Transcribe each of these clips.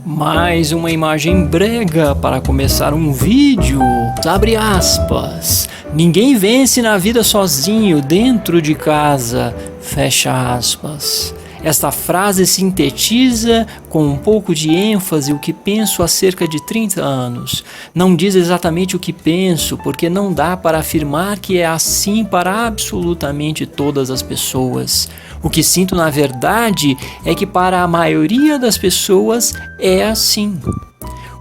Mais uma imagem brega para começar um vídeo. Abre aspas. Ninguém vence na vida sozinho, dentro de casa. Fecha aspas. Esta frase sintetiza com um pouco de ênfase o que penso há cerca de 30 anos. Não diz exatamente o que penso, porque não dá para afirmar que é assim para absolutamente todas as pessoas. O que sinto na verdade é que para a maioria das pessoas é assim.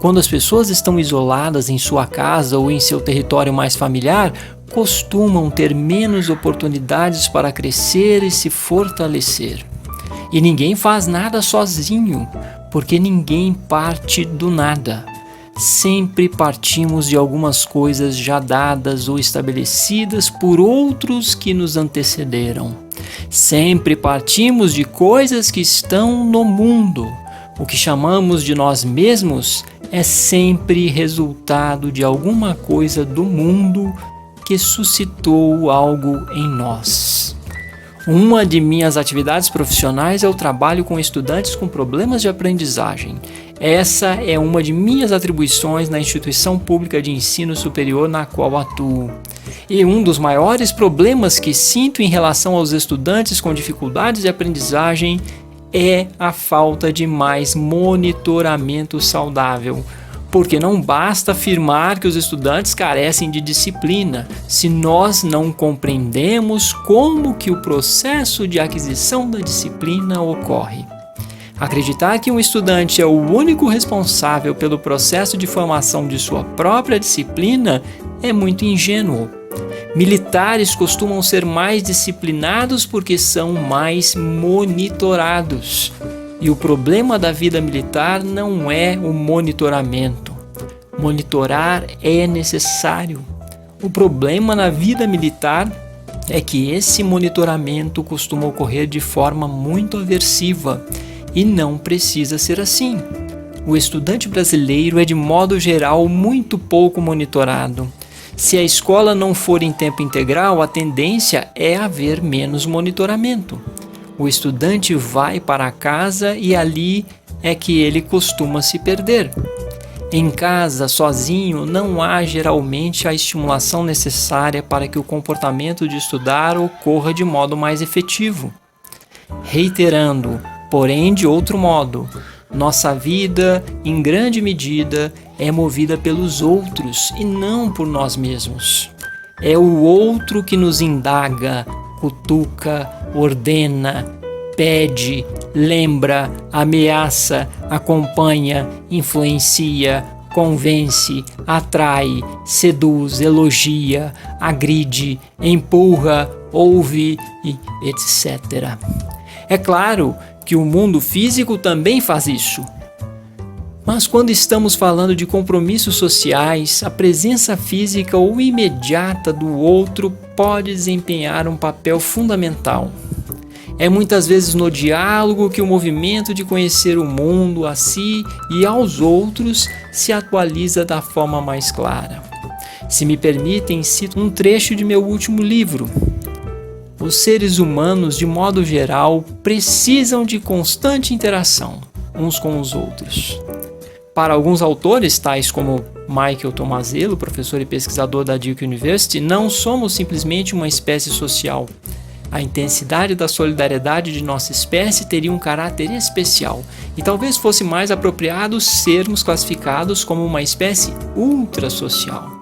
Quando as pessoas estão isoladas em sua casa ou em seu território mais familiar, costumam ter menos oportunidades para crescer e se fortalecer. E ninguém faz nada sozinho, porque ninguém parte do nada. Sempre partimos de algumas coisas já dadas ou estabelecidas por outros que nos antecederam. Sempre partimos de coisas que estão no mundo. O que chamamos de nós mesmos é sempre resultado de alguma coisa do mundo que suscitou algo em nós. Uma de minhas atividades profissionais é o trabalho com estudantes com problemas de aprendizagem. Essa é uma de minhas atribuições na instituição pública de ensino superior na qual atuo. E um dos maiores problemas que sinto em relação aos estudantes com dificuldades de aprendizagem é a falta de mais monitoramento saudável. Porque não basta afirmar que os estudantes carecem de disciplina, se nós não compreendemos como que o processo de aquisição da disciplina ocorre. Acreditar que um estudante é o único responsável pelo processo de formação de sua própria disciplina é muito ingênuo. Militares costumam ser mais disciplinados porque são mais monitorados. E o problema da vida militar não é o monitoramento. Monitorar é necessário. O problema na vida militar é que esse monitoramento costuma ocorrer de forma muito aversiva e não precisa ser assim. O estudante brasileiro é, de modo geral, muito pouco monitorado. Se a escola não for em tempo integral, a tendência é haver menos monitoramento. O estudante vai para casa e ali é que ele costuma se perder. Em casa, sozinho, não há geralmente a estimulação necessária para que o comportamento de estudar ocorra de modo mais efetivo. Reiterando, porém de outro modo, nossa vida, em grande medida, é movida pelos outros e não por nós mesmos. É o outro que nos indaga, cutuca, ordena, pede, lembra, ameaça, acompanha, influencia, convence, atrai, seduz, elogia, agride, empurra, ouve e etc. É claro que o mundo físico também faz isso. Mas quando estamos falando de compromissos sociais, a presença física ou imediata do outro pode desempenhar um papel fundamental. É muitas vezes no diálogo que o movimento de conhecer o mundo a si e aos outros se atualiza da forma mais clara. Se me permitem, cito um trecho de meu último livro. Os seres humanos, de modo geral, precisam de constante interação uns com os outros. Para alguns autores, tais como Michael Tomazello, professor e pesquisador da Duke University, não somos simplesmente uma espécie social. A intensidade da solidariedade de nossa espécie teria um caráter especial, e talvez fosse mais apropriado sermos classificados como uma espécie ultrasocial.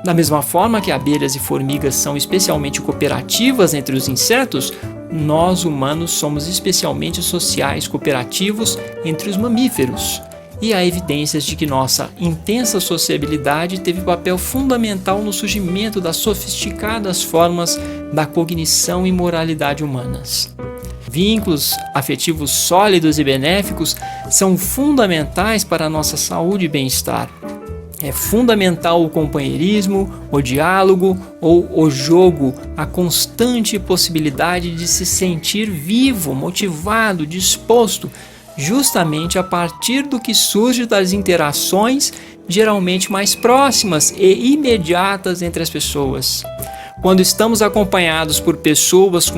Da mesma forma que abelhas e formigas são especialmente cooperativas entre os insetos, nós humanos somos especialmente sociais cooperativos entre os mamíferos. E há evidências de que nossa intensa sociabilidade teve papel fundamental no surgimento das sofisticadas formas da cognição e moralidade humanas. Vínculos afetivos sólidos e benéficos são fundamentais para a nossa saúde e bem-estar. É fundamental o companheirismo, o diálogo ou o jogo, a constante possibilidade de se sentir vivo, motivado, disposto, justamente a partir do que surge das interações geralmente mais próximas e imediatas entre as pessoas. Quando estamos acompanhados por pessoas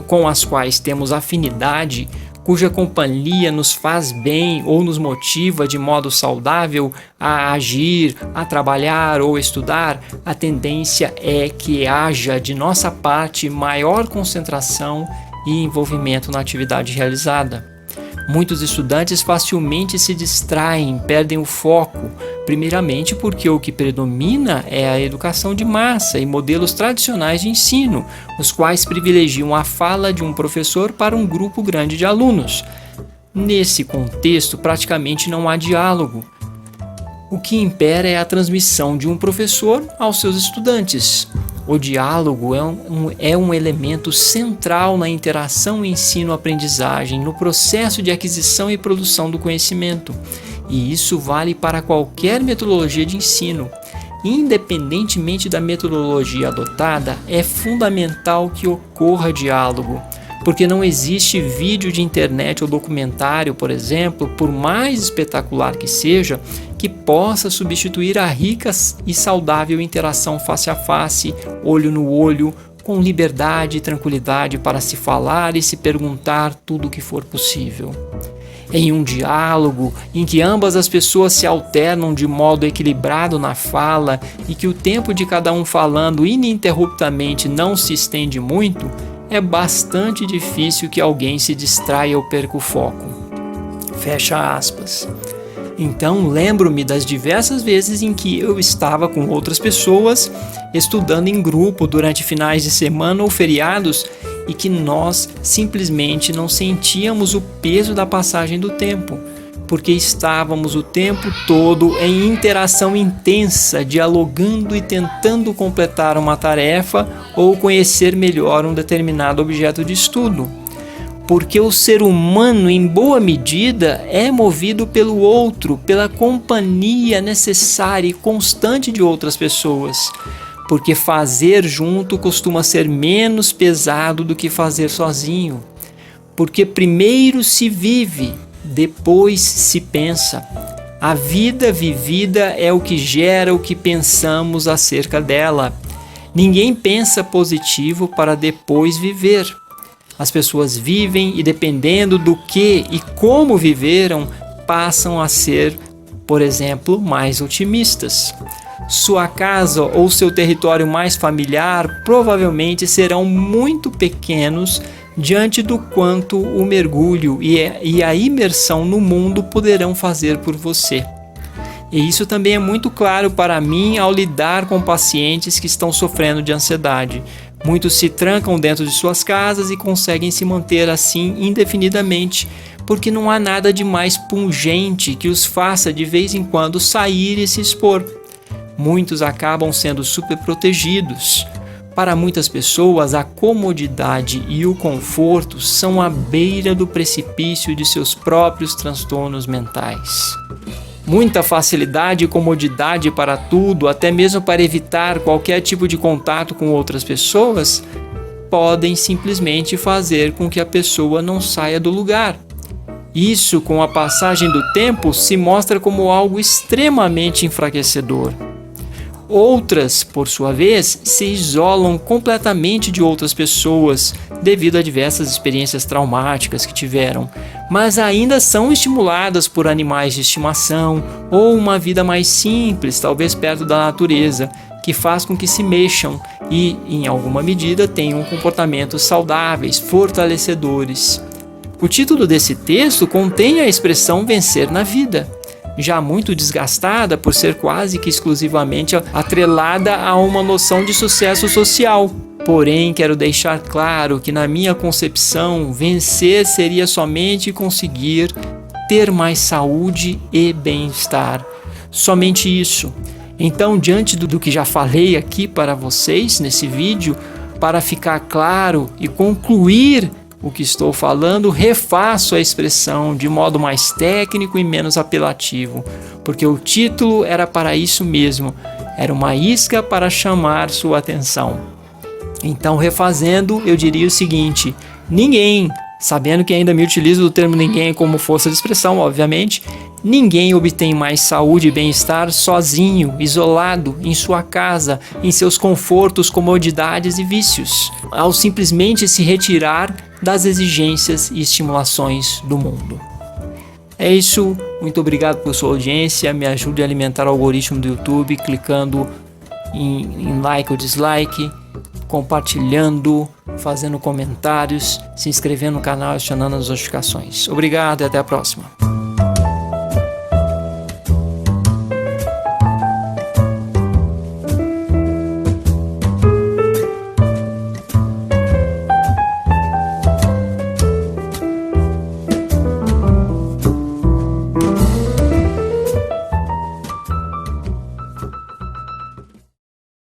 com as quais temos afinidade, cuja companhia nos faz bem ou nos motiva de modo saudável a agir, a trabalhar ou estudar, a tendência é que haja de nossa parte maior concentração e envolvimento na atividade realizada. Muitos estudantes facilmente se distraem, perdem o foco, primeiramente porque o que predomina é a educação de massa e modelos tradicionais de ensino, os quais privilegiam a fala de um professor para um grupo grande de alunos. Nesse contexto, praticamente não há diálogo. O que impera é a transmissão de um professor aos seus estudantes. O diálogo é um elemento central na interação ensino-aprendizagem, no processo de aquisição e produção do conhecimento. E isso vale para qualquer metodologia de ensino. Independentemente da metodologia adotada, é fundamental que ocorra diálogo, porque não existe vídeo de internet ou documentário, por exemplo, por mais espetacular que seja, que possa substituir a rica e saudável interação face a face, olho no olho, com liberdade e tranquilidade para se falar e se perguntar tudo o que for possível. Em um diálogo em que ambas as pessoas se alternam de modo equilibrado na fala e que o tempo de cada um falando ininterruptamente não se estende muito, é bastante difícil que alguém se distraia ou perca o foco. Fecha aspas. Então, lembro-me das diversas vezes em que eu estava com outras pessoas, estudando em grupo durante finais de semana ou feriados, e que nós simplesmente não sentíamos o peso da passagem do tempo, porque estávamos o tempo todo em interação intensa, dialogando e tentando completar uma tarefa ou conhecer melhor um determinado objeto de estudo. Porque o ser humano, em boa medida, é movido pelo outro, pela companhia necessária e constante de outras pessoas. Porque fazer junto costuma ser menos pesado do que fazer sozinho. Porque primeiro se vive, depois se pensa. A vida vivida é o que gera o que pensamos acerca dela. Ninguém pensa positivo para depois viver. As pessoas vivem e, dependendo do que e como viveram, passam a ser, por exemplo, mais otimistas. Sua casa ou seu território mais familiar provavelmente serão muito pequenos diante do quanto o mergulho e a imersão no mundo poderão fazer por você. E isso também é muito claro para mim ao lidar com pacientes que estão sofrendo de ansiedade. Muitos se trancam dentro de suas casas e conseguem se manter assim indefinidamente, porque não há nada de mais pungente que os faça de vez em quando sair e se expor. Muitos acabam sendo superprotegidos. Para muitas pessoas, a comodidade e o conforto são à beira do precipício de seus próprios transtornos mentais. Muita facilidade e comodidade para tudo, até mesmo para evitar qualquer tipo de contato com outras pessoas, podem simplesmente fazer com que a pessoa não saia do lugar. Isso, com a passagem do tempo, se mostra como algo extremamente enfraquecedor. Outras, por sua vez, se isolam completamente de outras pessoas devido a diversas experiências traumáticas que tiveram, mas ainda são estimuladas por animais de estimação ou uma vida mais simples, talvez perto da natureza, que faz com que se mexam e, em alguma medida, tenham comportamentos saudáveis, fortalecedores. O título desse texto contém a expressão vencer na vida, já muito desgastada por ser quase que exclusivamente atrelada a uma noção de sucesso social. Porém, quero deixar claro que, na minha concepção, vencer seria somente conseguir ter mais saúde e bem-estar. Somente isso. Então, diante do que já falei aqui para vocês nesse vídeo, para ficar claro e concluir o que estou falando, refaço a expressão de modo mais técnico e menos apelativo, porque o título era para isso mesmo, era uma isca para chamar sua atenção. Então, refazendo, eu diria o seguinte: ninguém, sabendo que ainda me utilizo do termo ninguém como força de expressão, obviamente, Ninguém obtém mais saúde e bem-estar sozinho, isolado, em sua casa, em seus confortos, comodidades e vícios, ao simplesmente se retirar das exigências e estimulações do mundo. É isso, muito obrigado por sua audiência, me ajude a alimentar o algoritmo do YouTube clicando em like ou dislike, compartilhando, fazendo comentários, se inscrevendo no canal e acionando as notificações. Obrigado e até a próxima.